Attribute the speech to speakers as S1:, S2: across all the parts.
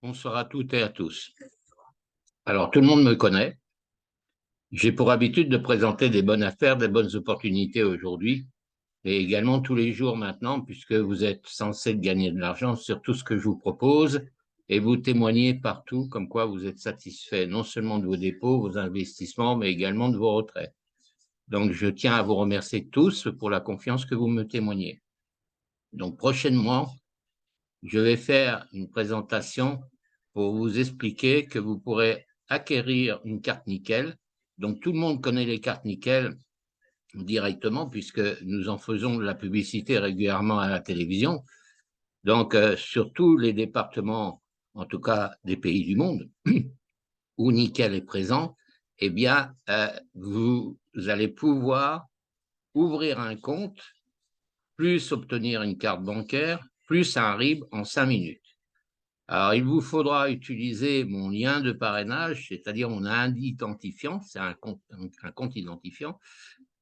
S1: Bonsoir à toutes et à tous. Alors, tout le monde me connaît. J'ai pour habitude de présenter des bonnes affaires, des bonnes opportunités aujourd'hui, et également tous les jours maintenant, puisque vous êtes censé gagner de l'argent sur tout ce que je vous propose, et vous témoignez partout comme quoi vous êtes satisfait non seulement de vos dépôts, vos investissements, mais également de vos retraits. Donc, je tiens à vous remercier tous pour la confiance que vous me témoignez. Donc, prochainement, je vais faire une présentation pour vous expliquer que vous pourrez acquérir une carte nickel. Donc, tout le monde connaît les cartes nickel directement puisque nous en faisons de la publicité régulièrement à la télévision. Donc, sur tous les départements, en tout cas des pays du monde, où nickel est présent, eh bien, vous allez pouvoir ouvrir un compte, plus obtenir une carte bancaire, plus un RIB en 5 minutes. Alors, il vous faudra utiliser mon lien de parrainage, c'est-à-dire mon identifiant, c'est un compte identifiant.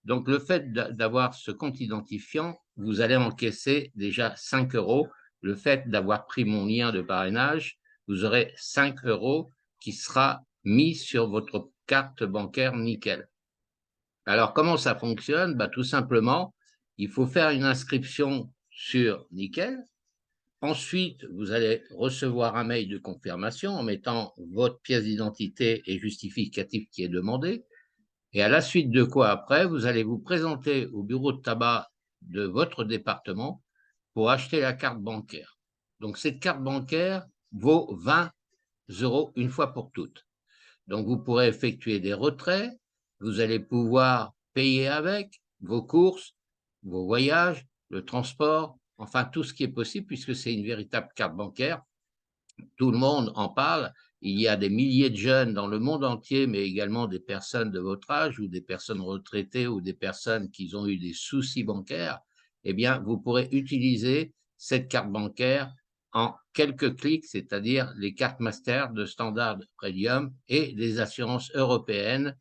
S1: Donc, le fait d'avoir ce compte identifiant, vous allez encaisser déjà 5 euros. Le fait d'avoir pris mon lien de parrainage, vous aurez 5 euros qui sera mis sur votre carte bancaire nickel. Alors, comment ça fonctionne? Tout simplement, il faut faire une inscription sur nickel. Ensuite, vous allez recevoir un mail de confirmation en mettant votre pièce d'identité et justificatif qui est demandé. Et à la suite de quoi, après, vous allez vous présenter au bureau de tabac de votre département pour acheter la carte bancaire. Donc, cette carte bancaire vaut 20 euros une fois pour toutes. Donc, vous pourrez effectuer des retraits, vous allez pouvoir payer avec vos courses, vos voyages, le transport, enfin tout ce qui est possible puisque c'est une véritable carte bancaire. Tout le monde en parle. Il y a des milliers de jeunes dans le monde entier, mais également des personnes de votre âge ou des personnes retraitées ou des personnes qui ont eu des soucis bancaires. Eh bien, vous pourrez utiliser cette carte bancaire en quelques clics, c'est-à-dire les cartes Master de Standard Premium et des assurances européennes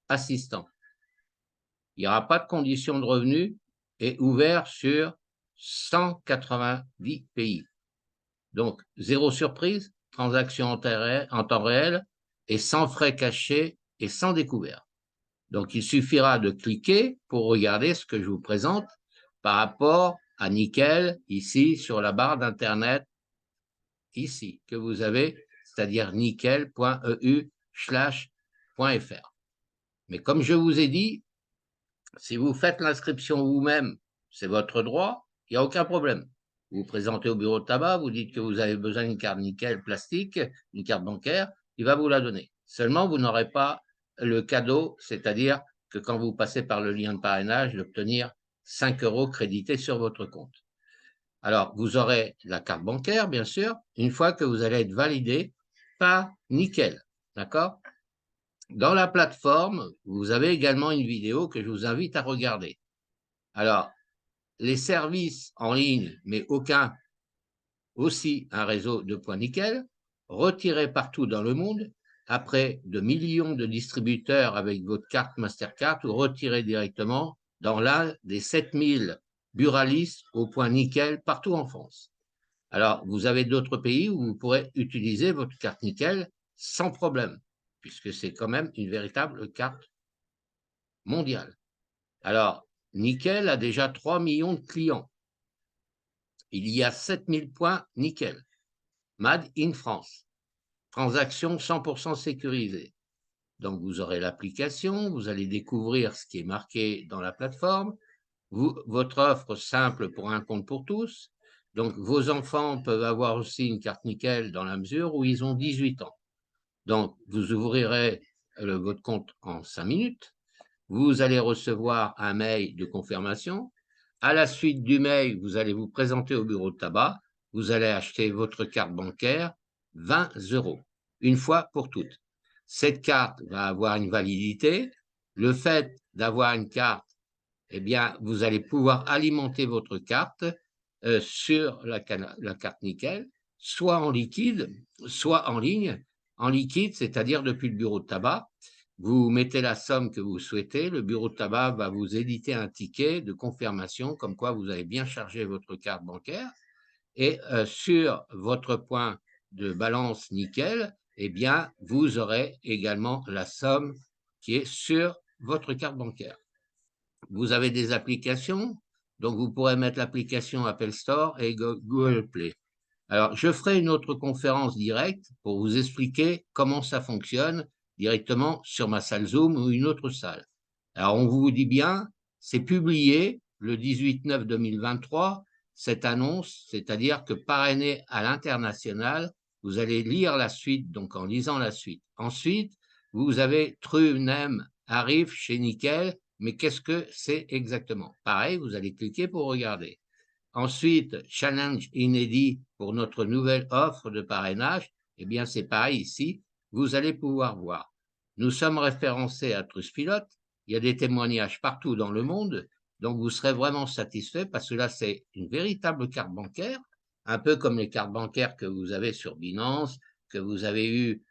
S1: assistants. Il n'y aura pas de condition de revenu et ouvert sur 190 pays. Donc, zéro surprise, transaction en temps réel et sans frais cachés et sans découvert. Donc, il suffira de cliquer pour regarder ce que je vous présente par rapport à Nickel, ici, sur la barre d'Internet, ici, que vous avez, c'est-à-dire nickel.eu/.fr. Mais comme je vous ai dit, si vous faites l'inscription vous-même, c'est votre droit, il n'y a aucun problème. Vous vous présentez au bureau de tabac, vous dites que vous avez besoin d'une carte nickel plastique, une carte bancaire, il va vous la donner. Seulement, vous n'aurez pas le cadeau, c'est-à-dire que quand vous passez par le lien de parrainage, d'obtenir 5 euros crédités sur votre compte. Alors, vous aurez la carte bancaire, bien sûr, une fois que vous allez être validé par Nickel. D'accord? Dans la plateforme, vous avez également une vidéo que je vous invite à regarder. Alors, les services en ligne, mais aucun, aussi un réseau de points nickel, retiré partout dans le monde, après de millions de distributeurs avec votre carte Mastercard ou retiré directement dans l'un des 7000 buralistes au point nickel partout en France. Alors, vous avez d'autres pays où vous pourrez utiliser votre carte nickel sans problème, puisque c'est quand même une véritable carte mondiale. Alors, Nickel a déjà 3 millions de clients. Il y a 7000 points Nickel. Made in France. Transaction 100% sécurisée. Donc, vous aurez l'application, vous allez découvrir ce qui est marqué dans la plateforme, votre offre simple pour un compte pour tous. Donc, vos enfants peuvent avoir aussi une carte Nickel dans la mesure où ils ont 18 ans. Donc, vous ouvrirez votre compte en 5 minutes. Vous allez recevoir un mail de confirmation. À la suite du mail, vous allez vous présenter au bureau de tabac. Vous allez acheter votre carte bancaire, 20 euros, une fois pour toutes. Cette carte va avoir une validité. Le fait d'avoir une carte, eh bien, vous allez pouvoir alimenter votre carte sur la carte Nickel, soit en liquide, soit en ligne. En liquide, c'est-à-dire depuis le bureau de tabac, vous mettez la somme que vous souhaitez, le bureau de tabac va vous éditer un ticket de confirmation comme quoi vous avez bien chargé votre carte bancaire et sur votre point de balance nickel, eh bien, vous aurez également la somme qui est sur votre carte bancaire. Vous avez des applications, donc vous pourrez mettre l'application Apple Store et Google Play. Alors, je ferai une autre conférence directe pour vous expliquer comment ça fonctionne directement sur ma salle Zoom ou une autre salle. Alors, on vous dit bien, c'est publié le 18/9/2023, cette annonce, c'est-à-dire que parrainé à l'international, vous allez lire la suite, donc en lisant la suite. Ensuite, vous avez TrueName arrive chez Nickel, mais qu'est-ce que c'est exactement? Pareil, vous allez cliquer pour regarder. Ensuite, challenge inédit pour notre nouvelle offre de parrainage, eh bien, c'est pareil ici, vous allez pouvoir voir. Nous sommes référencés à Trustpilot, il y a des témoignages partout dans le monde, donc vous serez vraiment satisfait parce que là, c'est une véritable carte bancaire, un peu comme les cartes bancaires que vous avez sur Binance, que vous avez eu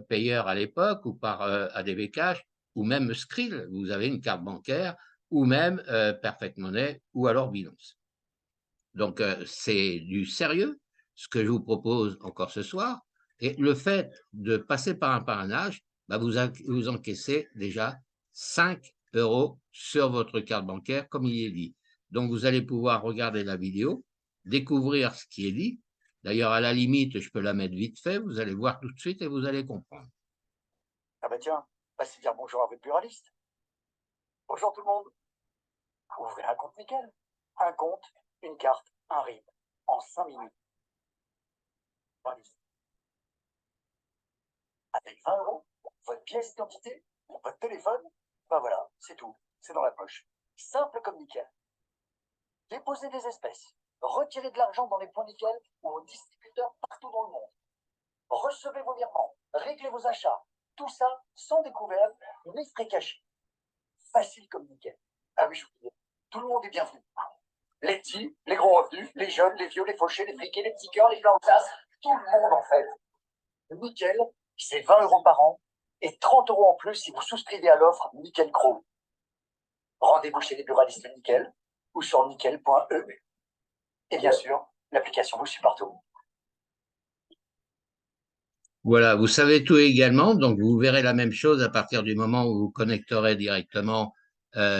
S1: payeur à l'époque ou par ADV Cash, ou même Skrill, vous avez une carte bancaire, ou même Perfect Money, ou alors Binance. Donc, c'est du sérieux, ce que je vous propose encore ce soir. Et le fait de passer par un parrainage, bah vous encaissez déjà 5 € sur votre carte bancaire, comme il est dit. Donc, vous allez pouvoir regarder la vidéo, découvrir ce qui est dit. D'ailleurs, à la limite, je peux la mettre vite fait, vous allez voir tout de suite et vous allez comprendre.
S2: Ah bah tiens, passez dire bonjour à votre pluraliste. Bonjour tout le monde. Ouvrez un compte nickel. Un compte, une carte, un RIB. En 5 minutes. Avec 20 €, votre pièce d'identité, votre téléphone, ben voilà, c'est tout. C'est dans la poche. Simple comme nickel. Déposez des espèces. Retirez de l'argent dans les points nickel ou aux distributeurs partout dans le monde. Recevez vos virements. Réglez vos achats. Tout ça sans découverte, ni frais cachés. Facile comme nickel. Ah oui, je vous dis, tout le monde est bienvenu. Les petits, les gros revenus, les jeunes, les vieux, les fauchés, les friqués, les petits cœurs, les plantas, tout le monde en fait. Nickel, c'est 20 € par an et 30 € en plus si vous souscrivez à l'offre Nickel Crow. Rendez-vous chez les buralistes Nickel ou sur nickel.eu. Et bien sûr, l'application vous suit partout.
S1: Voilà, vous savez tout également, donc vous verrez la même chose à partir du moment où vous connecterez directement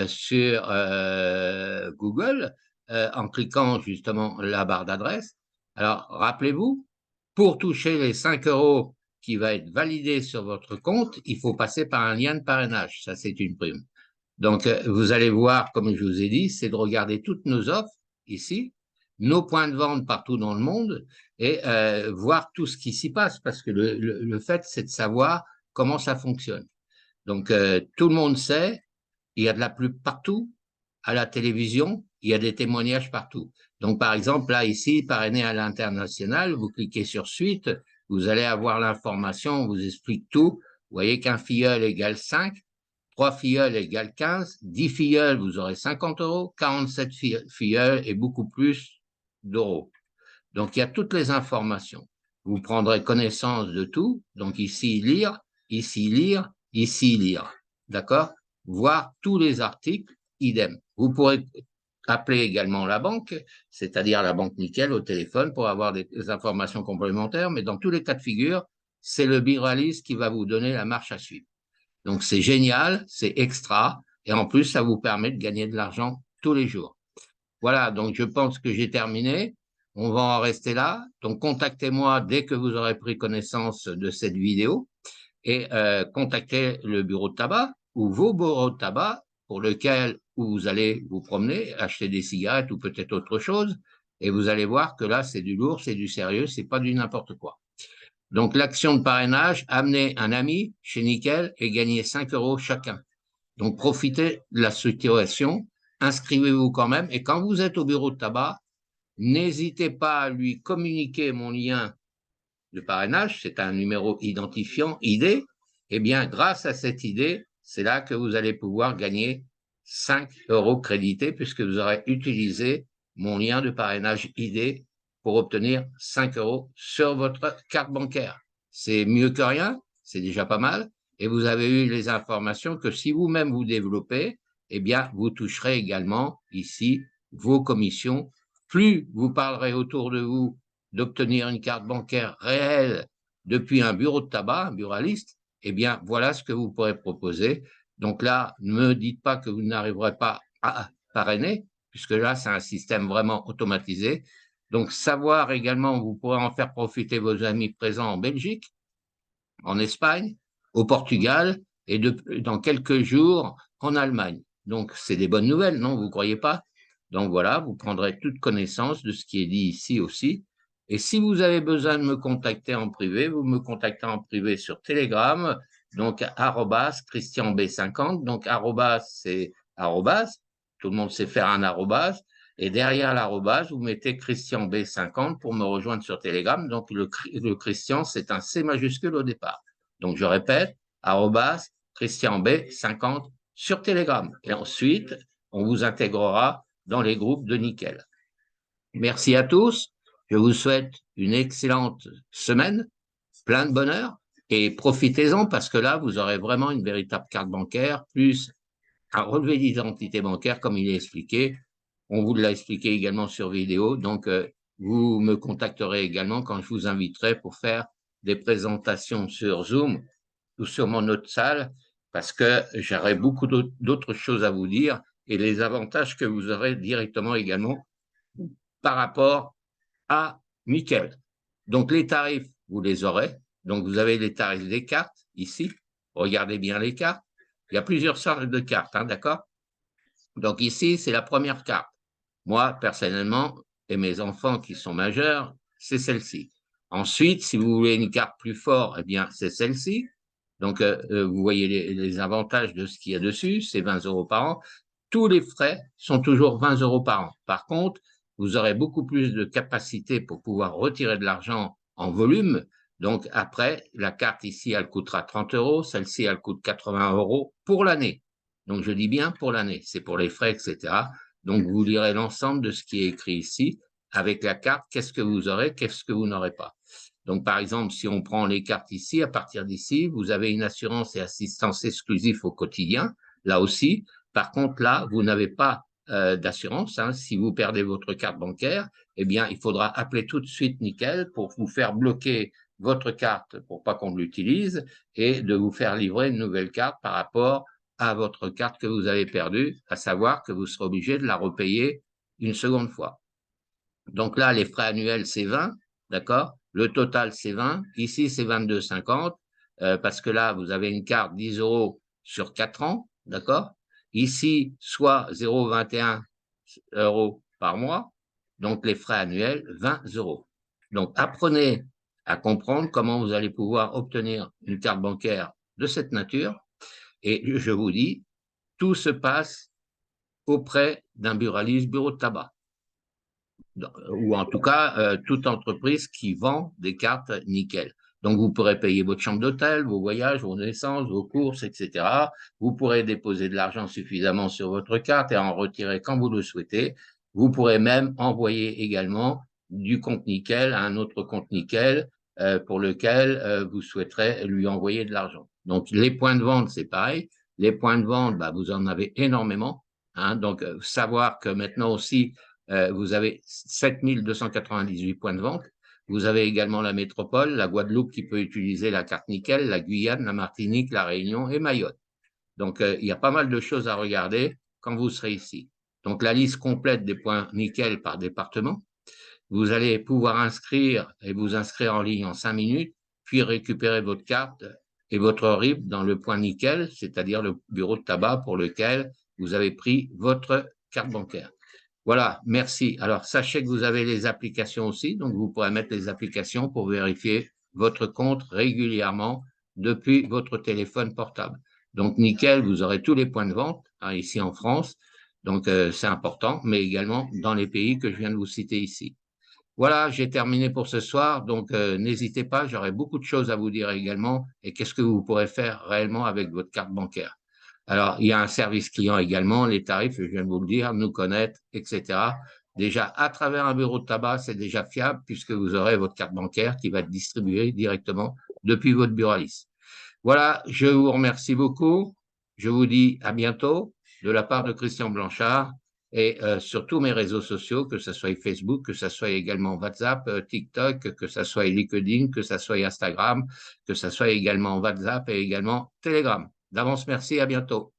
S1: sur Google en cliquant justement la barre d'adresse. Alors, rappelez-vous, pour toucher les 5 € qui va être validé sur votre compte, il faut passer par un lien de parrainage. Ça, c'est une prime. Donc, vous allez voir, comme je vous ai dit, c'est de regarder toutes nos offres ici, nos points de vente partout dans le monde et voir tout ce qui s'y passe parce que le fait, c'est de savoir comment ça fonctionne. Donc, tout le monde sait, il y a de la pub partout, à la télévision, il y a des témoignages partout. Donc, par exemple, là, ici, parrainé à l'international, vous cliquez sur suite, vous allez avoir l'information, on vous explique tout. Vous voyez qu'un filleul égale 5, 3 filleuls égale 15, 10 filleuls, vous aurez 50 €, 47 filleuls et beaucoup plus d'euros. Donc, il y a toutes les informations. Vous prendrez connaissance de tout. Donc, ici, lire, ici, lire, ici, lire. D'accord? Voir tous les articles, idem. Vous pourrez appeler également la banque, c'est-à-dire la banque Nickel au téléphone pour avoir des informations complémentaires. Mais dans tous les cas de figure, c'est le buraliste qui va vous donner la marche à suivre. Donc, c'est génial, c'est extra. Et en plus, ça vous permet de gagner de l'argent tous les jours. Voilà, donc je pense que j'ai terminé. On va en rester là. Donc, contactez-moi dès que vous aurez pris connaissance de cette vidéo et contactez le bureau de tabac ou vos bureaux de tabac pour lequel vous allez vous promener, acheter des cigarettes ou peut-être autre chose. Et vous allez voir que là, c'est du lourd, c'est du sérieux, c'est pas du n'importe quoi. Donc, l'action de parrainage, amener un ami chez Nickel et gagner 5 € chacun. Donc, profitez de la situation, inscrivez-vous quand même. Et quand vous êtes au bureau de tabac, n'hésitez pas à lui communiquer mon lien de parrainage. C'est un numéro identifiant, ID. Eh bien, grâce à cette idée, c'est là que vous allez pouvoir gagner 5 € crédités puisque vous aurez utilisé mon lien de parrainage ID pour obtenir 5 € sur votre carte bancaire. C'est mieux que rien, c'est déjà pas mal. Et vous avez eu les informations que si vous-même vous développez, eh bien, vous toucherez également ici vos commissions. Plus vous parlerez autour de vous d'obtenir une carte bancaire réelle depuis un bureau de tabac, un buraliste, eh bien, voilà ce que vous pourrez proposer. Donc là, ne me dites pas que vous n'arriverez pas à parrainer, puisque là, c'est un système vraiment automatisé. Donc, savoir également, vous pourrez en faire profiter vos amis présents en Belgique, en Espagne, au Portugal et dans quelques jours en Allemagne. Donc, c'est des bonnes nouvelles, non? Vous ne croyez pas? Donc voilà, vous prendrez toute connaissance de ce qui est dit ici aussi. Et si vous avez besoin de me contacter en privé, vous me contactez en privé sur Telegram, donc @ChristianB50. Donc c'est arrobas, tout le monde sait faire un arrobas. Et derrière l'arrobas, vous mettez Christian B50 pour me rejoindre sur Telegram. Donc, le Christian, c'est un C majuscule au départ. Donc, je répète, arrobas Christian B50 sur Telegram. Et ensuite, on vous intégrera dans les groupes de Nickel. Merci à tous. Je vous souhaite une excellente semaine, plein de bonheur. Et profitez-en parce que là, vous aurez vraiment une véritable carte bancaire, plus un relevé d'identité bancaire, comme il est expliqué. On vous l'a expliqué également sur vidéo. Donc, vous me contacterez également quand je vous inviterai pour faire des présentations sur Zoom ou sur mon autre salle, parce que j'aurai beaucoup d'autres choses à vous dire et les avantages que vous aurez directement également par rapport à Nickel. Donc, les tarifs, vous les aurez. Donc, vous avez les tarifs des cartes ici. Regardez bien les cartes. Il y a plusieurs sortes de cartes, hein, d'accord? Donc, ici, c'est la première carte. Moi, personnellement, et mes enfants qui sont majeurs, c'est celle-ci. Ensuite, si vous voulez une carte plus forte, eh bien, c'est celle-ci. Donc, vous voyez les avantages de ce qu'il y a dessus, c'est 20 € par an. Tous les frais sont toujours 20 € par an. Par contre, vous aurez beaucoup plus de capacité pour pouvoir retirer de l'argent en volume. Donc, après, la carte ici, elle coûtera 30 €. Celle-ci, elle coûte 80 € pour l'année. Donc, je dis bien pour l'année. C'est pour les frais, etc. Donc, vous lirez l'ensemble de ce qui est écrit ici. Avec la carte, qu'est-ce que vous aurez, qu'est-ce que vous n'aurez pas. Donc, par exemple, si on prend les cartes ici, à partir d'ici, vous avez une assurance et assistance exclusive au quotidien, là aussi. Par contre, là, vous n'avez pas d'assurance. Hein. Si vous perdez votre carte bancaire, eh bien, il faudra appeler tout de suite Nickel pour vous faire bloquer votre carte pour pas qu'on l'utilise et de vous faire livrer une nouvelle carte par rapport à votre carte que vous avez perdue, à savoir que vous serez obligé de la repayer une seconde fois. Donc là, les frais annuels, c'est 20, d'accord? Le total, c'est 20. Ici, c'est 22,50 parce que là, vous avez une carte 10 € sur 4 ans, d'accord? Ici, soit 0,21 € par mois, donc les frais annuels, 20 €. Donc, apprenez à comprendre comment vous allez pouvoir obtenir une carte bancaire de cette nature. Et je vous dis, tout se passe auprès d'un buraliste, bureau de tabac, ou en tout cas toute entreprise qui vend des cartes Nickel. Donc, vous pourrez payer votre chambre d'hôtel, vos voyages, vos naissances, vos courses, etc. Vous pourrez déposer de l'argent suffisamment sur votre carte et en retirer quand vous le souhaitez. Vous pourrez même envoyer également du compte Nickel à un autre compte Nickel pour lequel vous souhaiterez lui envoyer de l'argent. Donc, les points de vente, c'est pareil. Les points de vente, bah, vous en avez énormément. Hein. Donc, savoir que maintenant aussi, vous avez 7298 points de vente. Vous avez également la métropole, la Guadeloupe qui peut utiliser la carte Nickel, la Guyane, la Martinique, la Réunion et Mayotte. Donc, il y a pas mal de choses à regarder quand vous serez ici. Donc, la liste complète des points Nickel par département. Vous allez pouvoir inscrire et vous inscrire en ligne en 5 minutes, puis récupérer votre carte et votre RIB dans le point Nickel, c'est-à-dire le bureau de tabac pour lequel vous avez pris votre carte bancaire. Voilà, merci. Alors, sachez que vous avez les applications aussi, donc vous pourrez mettre les applications pour vérifier votre compte régulièrement depuis votre téléphone portable. Donc, nickel, vous aurez tous les points de vente hein, ici en France, donc c'est important, mais également dans les pays que je viens de vous citer ici. Voilà, j'ai terminé pour ce soir, donc n'hésitez pas, j'aurai beaucoup de choses à vous dire également et qu'est-ce que vous pourrez faire réellement avec votre carte bancaire. Alors, il y a un service client également, les tarifs, je viens de vous le dire, nous connaître, etc. Déjà, à travers un bureau de tabac, c'est déjà fiable puisque vous aurez votre carte bancaire qui va être distribuée directement depuis votre buraliste. Voilà, je vous remercie beaucoup. Je vous dis à bientôt de la part de Christian Blanchard et sur tous mes réseaux sociaux, que ce soit Facebook, que ce soit également WhatsApp, TikTok, que ce soit LinkedIn, que ce soit Instagram, que ce soit également WhatsApp et également Telegram. D'avance, merci, à bientôt.